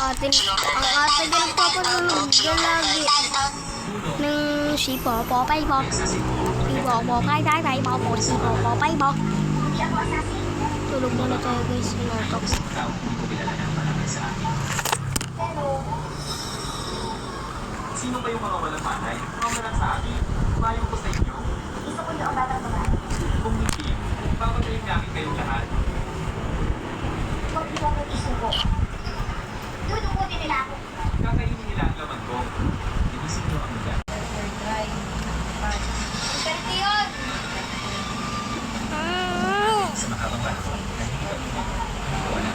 Ang ate ko nagpapatulog dyan lagi. Ng si Popo, Paybo. Si Popo, Paybo, si Popo, Paybo. Tulog muna tayo guys, sinutok. Sino ba yung mga walang malay? Mga walang sa akin? Bayo ko sa inyo. Gusto ko yung batang babae. Kung hindi, papatayin namin kayong lahat. Huwag niyo akong isuko. Dudukutin nila ako. Kakainin nila ang laman ko. Inisip nyo ang mga. Ganito yun! Sa mahabang panahon, nahihirap mo. Wala.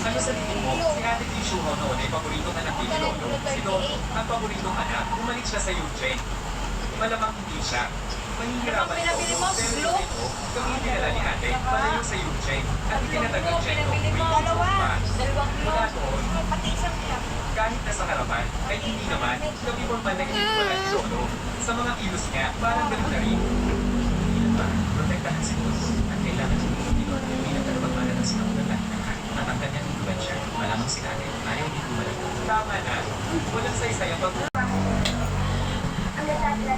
Ano sa tingin mo, si Ate Tishuho noon ay paboritong anak ni Lolo. Si Lolo, ang paboritong anak, bumalik siya sa Eugene. Malamang hindi siya. Mahihirapan ito, pero ito, kami pinala ni Ate, palayo sa Eugene. At itinatagang siya ito, mula doon, kahit nasa harapan, ay hindi naman, kami po man nag-iwala ni Lolo. Sa mga kilos niya, parang ganun na rin. Ilan ba, protektahan si Boss, at kailangan si Lolo, bilang kalabagmana ng sinaunang lahat ng kahit matanggal niya ng influensya, malamang si Ate, ayaw din bumalik. Tama na, walang saysay ang pag- Ang ganda.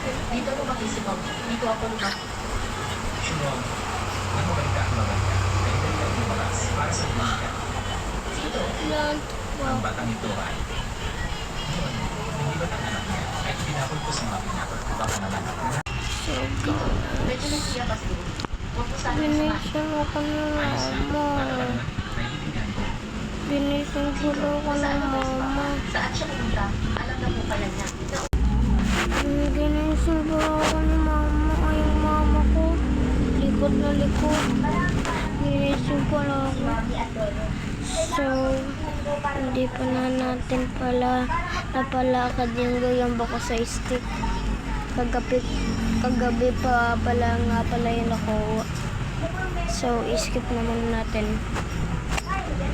Dito ko makisip ako. Dito ako lumak. Shimon, magmabalik ka, ay dali ka lumakas para sa lumika. Dito. Ang batang ito ay, yun, hindi ba ang anak niya, ay tinapon ko sa mga pinapot ko baka naman ako na. Medyo nagsiya pa siguro. Huwag mo sana masama. Binisin ako ng Ayos na, para mama. ka naman, naiintindihan ko. Binisin ko ako ng mama. Saan siya pumunta? Alam na po pala niya. Binisin ko ako ng mama. Ay, yung mama ko. Likod na likod. Binisin ko lang ako. So, hindi pa na natin pala napalakad yung gayamba ko sa stick. Kagabi pa pala nga pala yun ako. So, skip naman natin.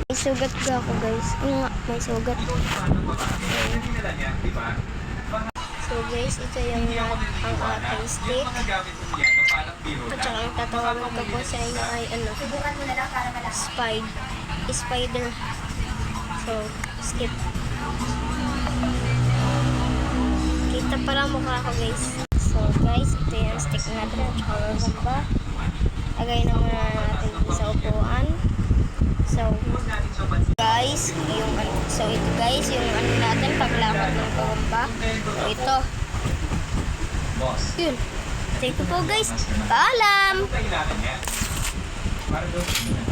May sugat ka ako guys. Nga, may sugat. Ito ang paano ba? Hindi nila niya, di ba? So guys, ito yung ang ating stick. Yung mga gamit mo yan, na parang biro At na. saka ang tatawagin ko po sa inyo ay ano, Subukan mo na lang para malakas. spider. So, skip. Kita pala mukha ko guys. So guys, ito yung stick natin at saka yung gamba. Lagay naman natin sa upuan. So, guys, ito guys, yung ano natin, paglakad ng gamba. So, ito. Boss, Yun. Thank you po guys. Paalam! kailangan niya. Para doon,